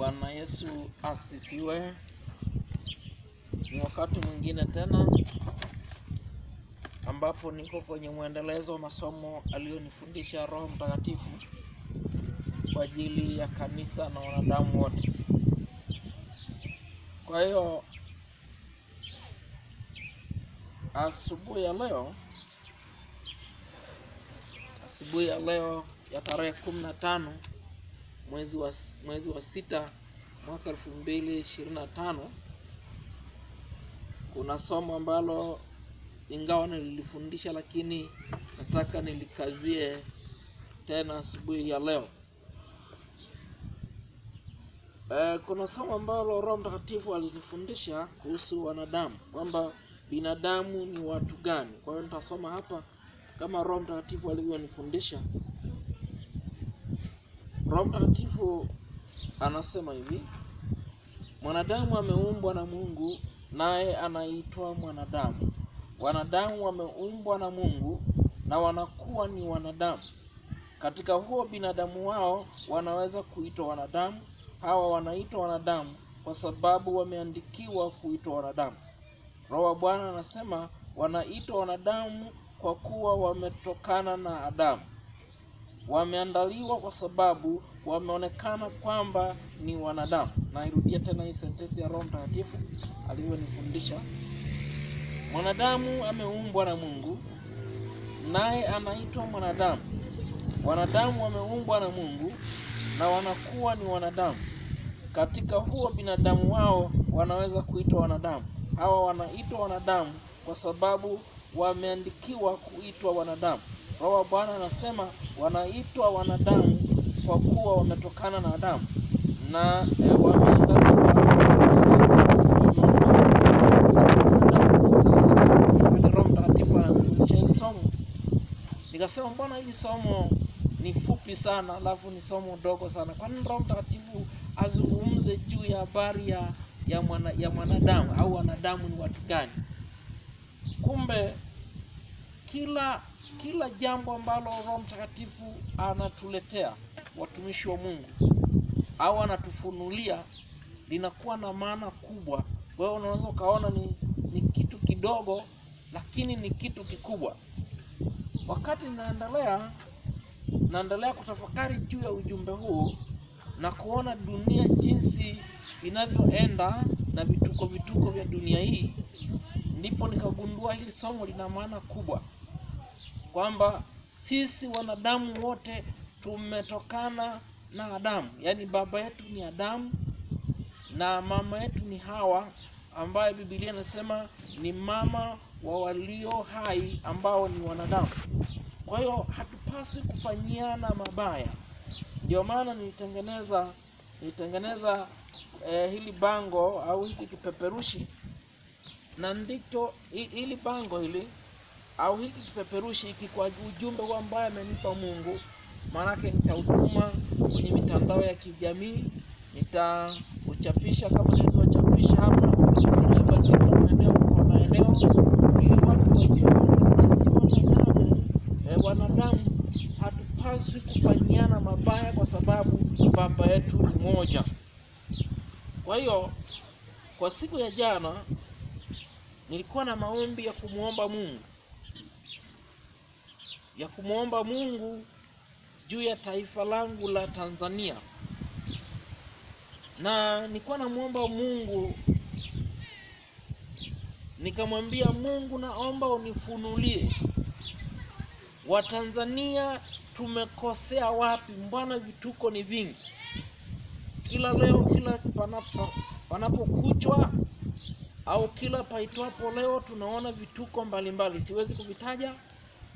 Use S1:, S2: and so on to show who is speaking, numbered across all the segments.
S1: Bwana Yesu asifiwe. Ni wakati mwingine tena ambapo niko kwenye mwendelezo wa masomo aliyonifundisha Roho Mtakatifu kwa ajili ya kanisa na wanadamu wote. Kwa hiyo asubuhi ya leo ya tarehe 15 mwezi wa 6 mwaka 2025 kuna somo ambalo ingawa nilifundisha lakini nataka nilikazie tena asubuhi ya leo. Kuna somo ambalo Roho Mtakatifu alinifundisha kuhusu wanadamu, kwamba binadamu ni watu gani. Kwa hiyo nitasoma hapa kama Roho Mtakatifu alivyonifundisha. Roho Mtakatifu anasema hivi: mwanadamu ameumbwa na Mungu, naye anaitwa mwanadamu. Wanadamu wameumbwa na Mungu na wanakuwa ni wanadamu. Katika huo binadamu wao wanaweza kuitwa wanadamu. Hawa wanaitwa wanadamu kwa sababu wameandikiwa kuitwa wanadamu. Roho wa Bwana anasema wanaitwa wanadamu kwa kuwa wametokana na Adamu. Wameandaliwa kwa sababu wameonekana kwamba ni wanadamu. Nairudia tena hii sentensi ya Roho Mtakatifu alivyonifundisha. Mwanadamu ameumbwa na Mungu, naye anaitwa mwanadamu. Wanadamu wameumbwa na Mungu na wanakuwa ni wanadamu. Katika huo binadamu wao wanaweza kuitwa wanadamu. Hawa wanaitwa wanadamu kwa sababu wameandikiwa kuitwa wanadamu. Roho wa Bwana anasema wanaitwa wanadamu kwa kuwa wametokana na Adamu na wameandaliwa kwa sababu Roho Mtakatifu anafundisha hili somo. Nikasema mbona hili somo ni fupi sana, alafu ni somo dogo sana? Kwa nini Roho Mtakatifu azungumze juu ya habari ya mwanadamu au wanadamu ni watu gani? Kumbe kila jambo ambalo Roho Mtakatifu anatuletea watumishi wa Mungu au anatufunulia linakuwa na maana kubwa. Wewe unaweza ukaona ni kitu kidogo, lakini ni kitu kikubwa. Wakati naendelea kutafakari juu ya ujumbe huu na kuona dunia jinsi inavyoenda na vituko vya dunia hii, ndipo nikagundua hili somo lina maana kubwa, kwamba sisi wanadamu wote tumetokana na Adamu. Yaani baba yetu ni Adamu na mama yetu ni Hawa, ambaye Biblia inasema ni mama wa walio hai ambao ni wanadamu. Kwa hiyo hatupaswi kufanyiana mabaya. Ndio maana nilitengeneza hili bango au hiki kipeperushi, na ndicho hili bango hili au hiki kipeperushi hiki kwa ujumbe huu ambao amenipa Mungu. Maanake nitautuma kwenye mitandao ya kijamii, nitauchapisha kama nilivyochapisha hapa, nitabadilika maeneo kwa maeneo ili watu wajue kwamba sisi wanadamu hatupaswi kufanyiana mabaya kwa sababu baba yetu ni moja. Kwa hiyo kwa siku ya jana nilikuwa na maombi ya kumuomba Mungu juu ya taifa langu la Tanzania. Na nilikuwa namuomba Mungu, nikamwambia Mungu, naomba unifunulie Watanzania tumekosea wapi? Mbona vituko ni vingi? Kila leo, kila panapokuchwa au kila paitwapo leo tunaona vituko mbalimbali. Siwezi kuvitaja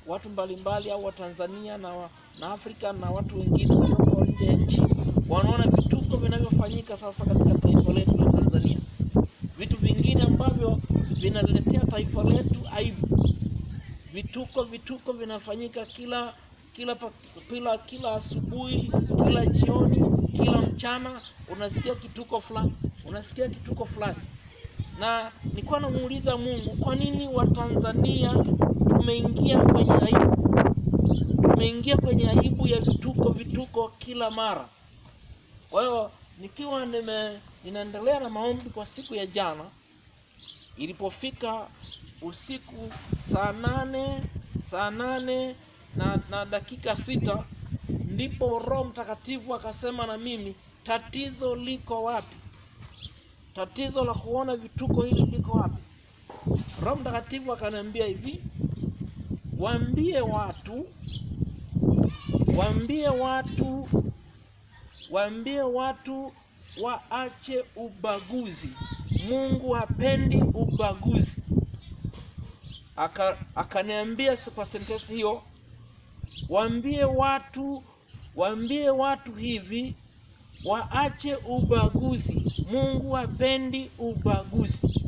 S1: watu mbalimbali au Watanzania na Afrika na watu wengine walioko nje ya nchi wanaona vituko vinavyofanyika sasa katika taifa letu la Tanzania. Vitu vingine ambavyo vinaletea taifa letu aibu. Vituko vinafanyika kila asubuhi, kila jioni, kila mchana unasikia kituko fulani. Na nilikuwa namuuliza Mungu, kwa nini Watanzania tumeingia kwenye aibu ya vituko kila mara? Kwa hiyo nikiwa ninaendelea na maombi kwa siku ya jana, ilipofika usiku saa nane na dakika 6, ndipo Roho Mtakatifu akasema na mimi, tatizo liko wapi? Tatizo la kuona vituko hili liko wapi? Roho Mtakatifu akaniambia hivi, waambie watu waache ubaguzi. Mungu hapendi ubaguzi. Akaniambia kwa sentensi hiyo, waambie watu hivi, waache ubaguzi. Mungu hapendi ubaguzi.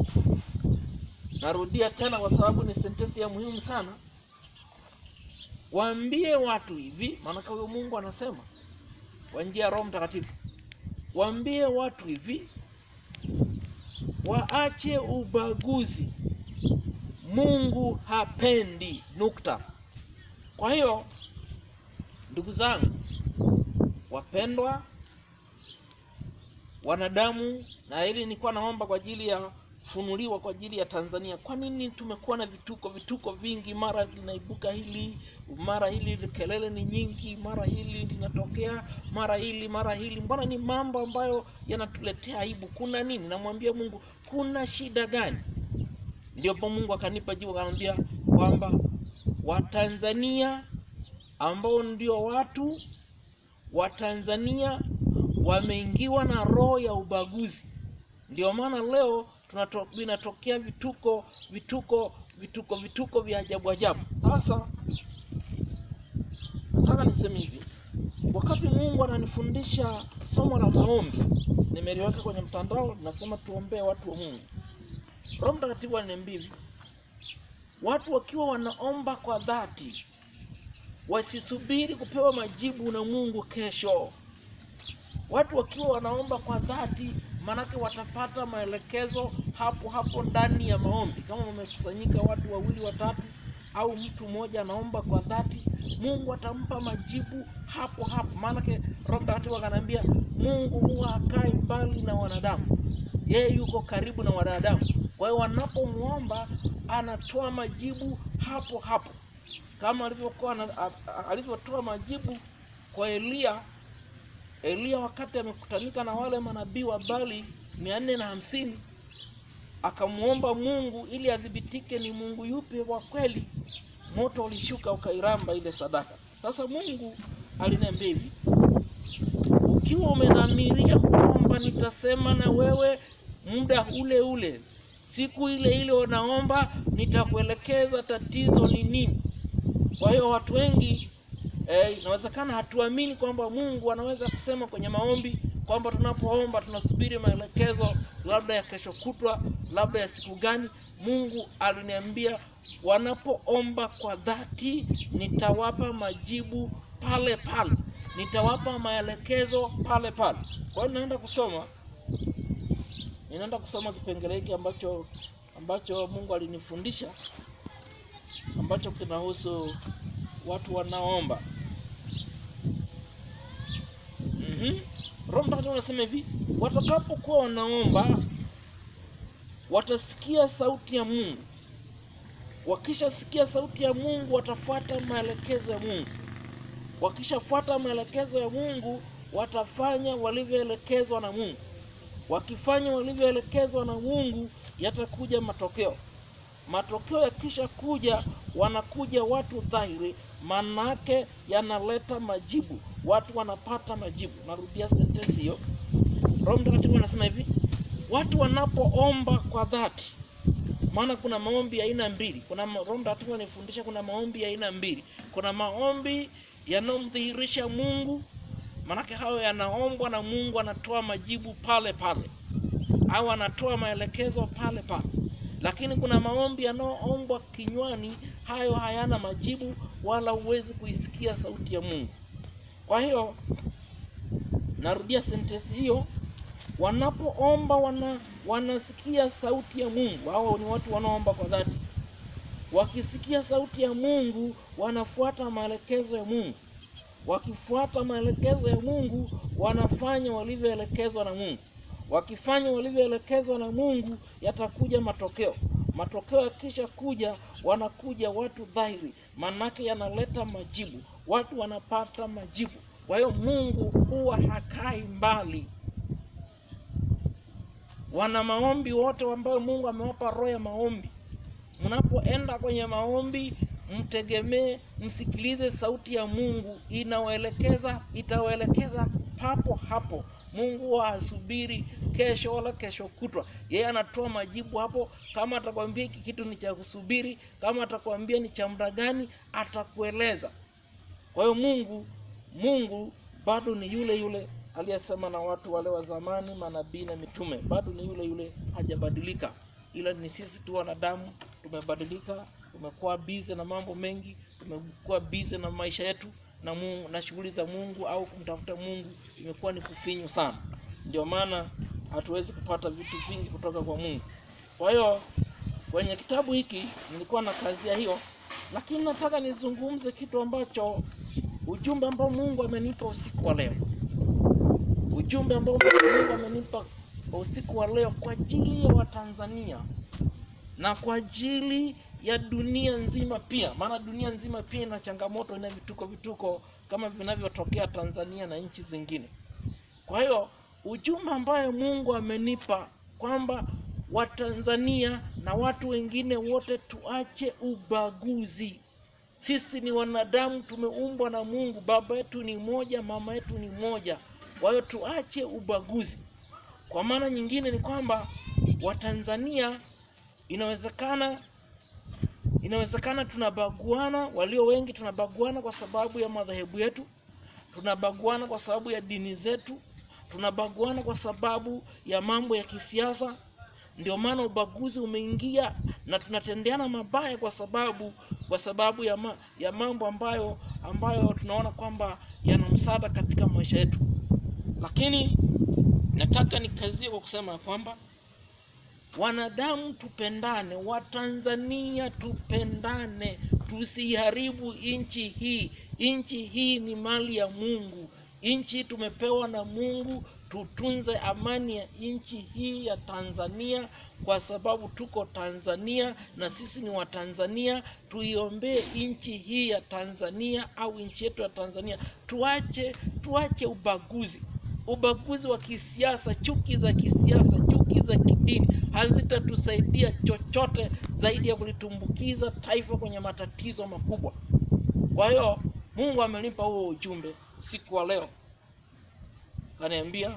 S1: Narudia tena kwa sababu ni sentensi ya muhimu sana. Waambie watu hivi, maana kwa Mungu anasema kwa njia ya Roho Mtakatifu, waambie watu hivi, waache ubaguzi. Mungu hapendi, nukta. Kwa hiyo ndugu zangu wapendwa wanadamu, na hili nilikuwa naomba kwa ajili ya funuliwa kwa ajili ya Tanzania. Kwa nini tumekuwa na vituko vingi? Mara linaibuka hili, mara hili, kelele ni nyingi, mara hili linatokea, mara hili. Mbona ni mambo ambayo yanatuletea aibu? Kuna nini? Namwambia Mungu, kuna shida gani? Ndio hapo Mungu akanipa jibu, akaniambia kwamba Watanzania ambao ndio watu wa Tanzania wameingiwa na roho ya ubaguzi. Ndio maana leo vinatokea vituko vya ajabu. Sasa nataka niseme hivi, wakati Mungu ananifundisha somo la maombi, nimeliweka kwenye mtandao, nasema tuombee watu wa Mungu. Roho Mtakatifu ananiambia hivi, watu wakiwa wanaomba kwa dhati, wasisubiri kupewa majibu na Mungu kesho. Watu wakiwa wanaomba kwa dhati, manake watapata maelekezo hapo ndani ya maombi. Kama wamekusanyika watu 2 watatu au mtu mmoja anaomba kwa dhati, Mungu atampa majibu hapo. Manake Roho Mtakatifu akaniambia, Mungu huwa hakai mbali na wanadamu, yeye yuko karibu na wanadamu. Kwa hiyo wanapomuomba anatoa majibu hapo. Kama alivyotoa majibu kwa Elia wakati amekutanika na wale manabii wa Baali 450, akamuomba Mungu ili adhibitike ni Mungu yupi wa kweli. Moto ulishuka ukairamba ile sadaka. Sasa Mungu aliniambia hivi, ukiwa umedhamiria kuomba, nitasema na wewe muda ule, siku ile unaomba, nitakuelekeza tatizo ni nini. Kwa hiyo watu wengi inawezekana hatuamini kwamba Mungu anaweza kusema kwenye maombi kwamba tunapoomba tunasubiri maelekezo labda ya kesho kutwa, labda ya siku gani. Mungu aliniambia wanapoomba kwa dhati, nitawapa majibu pale, nitawapa maelekezo pale. Kwa hiyo ninaenda kusoma kipengele hiki ambacho Mungu alinifundisha, ambacho kinahusu watu wanaomba. Roho Mtakatifu anasema hivi, watakapokuwa wanaomba watasikia sauti ya Mungu. Wakishasikia sauti ya Mungu watafuata maelekezo ya Mungu. Wakishafuata maelekezo ya Mungu watafanya walivyoelekezwa na Mungu. Wakifanya walivyoelekezwa na Mungu yatakuja matokeo. Matokeo yakisha kuja, wanakuja watu dhahiri, manake yanaleta majibu. Watu wanapata majibu. Narudia sentensi hiyo. Roho Mtakatifu anasema hivi, watu wanapoomba kwa dhati, maana kuna maombi ya aina mbili. Roho Mtakatifu anifundisha kuna maombi ya aina mbili. Kuna maombi yanomdhihirisha Mungu, manake hayo yanaombwa na Mungu anatoa majibu pale, au anatoa maelekezo pale. Lakini kuna maombi yanayoombwa kinywani, hayo hayana majibu wala huwezi kuisikia sauti ya Mungu. Kwa hiyo narudia sentensi hiyo, wanapoomba wanasikia sauti ya Mungu. Hao ni watu wanaoomba kwa dhati. Wakisikia sauti ya Mungu wanafuata maelekezo ya Mungu. wakifuata maelekezo ya Mungu, wanafanya walivyoelekezwa na Mungu. Wakifanya walivyoelekezwa na Mungu, yatakuja matokeo. Matokeo yakisha kuja, wanakuja watu dhahiri, manake yanaleta majibu. Watu wanapata majibu. Kwa hiyo Mungu huwa hakai mbali. Wana maombi wote ambao Mungu amewapa roho ya maombi, mnapoenda kwenye maombi, mtegemee, msikilize sauti ya Mungu, itawaelekeza papo hapo. Mungu hasubiri kesho wala kesho kutwa. Yeye anatoa majibu hapo. Kama atakwambia hiki kitu ni cha kusubiri, kama atakwambia ni cha muda gani, atakueleza. Kwa hiyo Mungu bado ni yule yule aliyesema na watu wale wa zamani, manabii na mitume. Bado ni yule yule, hajabadilika. Ila ni sisi tu wanadamu tumebadilika, tumekuwa busy na mambo mengi, tumekuwa busy na maisha yetu na Mungu na shughuli za Mungu, au kumtafuta Mungu imekuwa ni kufinyu sana. Ndio maana hatuwezi kupata vitu vingi kutoka kwa Mungu. Kwa hiyo kwenye kitabu hiki nilikuwa na kazi ya hiyo, lakini nataka nizungumze kitu ambacho, ujumbe ambao Mungu amenipa usiku wa leo. Ujumbe ambao Mungu amenipa usiku wa leo kwa ajili ya Watanzania na kwa ajili ya dunia nzima pia. Maana dunia nzima pia ina changamoto na vituko kama vinavyotokea Tanzania na nchi zingine. Kwa hiyo ujumbe ambao Mungu amenipa kwamba Watanzania na watu wengine wote tuache ubaguzi. Sisi ni wanadamu, tumeumbwa na Mungu, baba yetu ni moja, mama yetu ni moja. Kwa hiyo tuache ubaguzi. Kwa maana nyingine ni kwamba Watanzania inawezekana tunabaguana, walio wengi tunabaguana kwa sababu ya madhehebu yetu, tunabaguana kwa sababu ya dini zetu, tunabaguana kwa sababu ya mambo ya kisiasa. Ndio maana ubaguzi umeingia na tunatendeana mabaya kwa sababu ya mambo ambayo tunaona kwamba yana msaada katika maisha yetu. Lakini nataka nikazie kwa kusema kwamba wanadamu tupendane, Watanzania tupendane, tusiharibu nchi hii. Nchi hii ni mali ya Mungu. Nchi tumepewa na Mungu, tutunze amani ya nchi hii ya Tanzania, kwa sababu tuko Tanzania na sisi ni Watanzania. Tuiombee nchi hii ya Tanzania, au nchi yetu ya Tanzania. Tuache ubaguzi wa kisiasa, chuki za kisiasa, chuki za kidini hazitatusaidia chochote zaidi ya kulitumbukiza taifa kwenye matatizo makubwa. Kwa hiyo Mungu amenipa huo ujumbe usiku wa leo. Kaniambia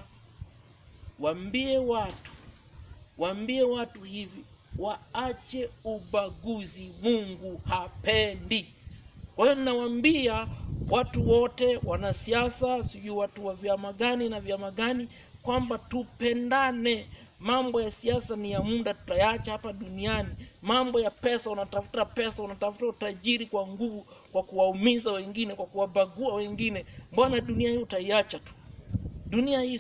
S1: waambie watu hivi, waache ubaguzi, Mungu hapendi. Kwa hiyo ninawaambia watu wote, wanasiasa, sijui watu wa vyama gani na vyama gani, kwamba tupendane. Mambo ya siasa ni ya muda, tutayaacha hapa duniani. Mambo ya pesa, unatafuta utajiri kwa nguvu, kwa kuwaumiza wengine, kwa kuwabagua wengine, mbona dunia hii utaiacha tu. Dunia hii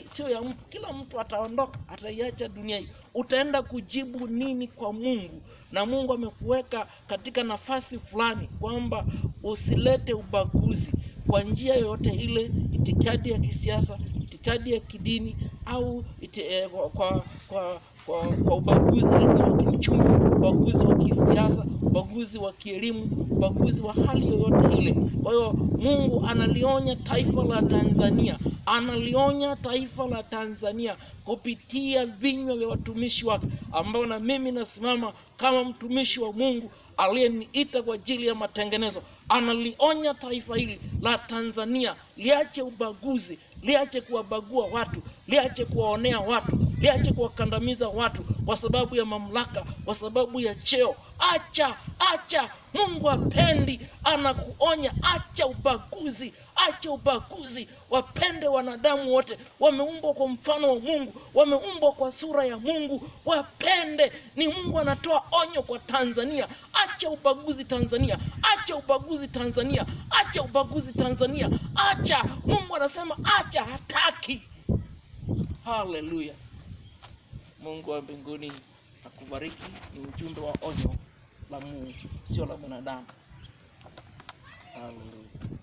S1: sio ya mtu, kila mtu ataondoka, ataiacha dunia hii. Utaenda kujibu nini kwa Mungu? Na Mungu amekuweka katika nafasi fulani kwamba usilete ubaguzi kwa njia yoyote ile, itikadi ya kisiasa, itikadi ya kidini, au kwa ubaguzi wa kiuchumi, ubaguzi wa kisiasa, ubaguzi wa kielimu, ubaguzi wa hali yoyote ile. Kwa hiyo Mungu analionya taifa la Tanzania kupitia vinywa vya watumishi wake, ambao na mimi nasimama kama mtumishi wa Mungu aliyeniita kwa ajili ya matengenezo. Analionya taifa hili la Tanzania liache ubaguzi, liache kuwabagua watu, liache kuwaonea watu, liache kuwakandamiza watu kwa sababu ya mamlaka, kwa sababu ya cheo. Acha. Mungu hapendi, anakuonya, acha ubaguzi. Wapende wanadamu wote, wameumbwa kwa mfano wa Mungu, wameumbwa kwa sura ya Mungu, wapende. Ni Mungu anatoa onyo kwa Tanzania. Acha ubaguzi Tanzania. Acha. Mungu anasema acha, hataki. Haleluya. Mungu wa mbinguni akubariki. Ni ujumbe wa onyo la Mungu, sio la mwanadamu. Haleluya.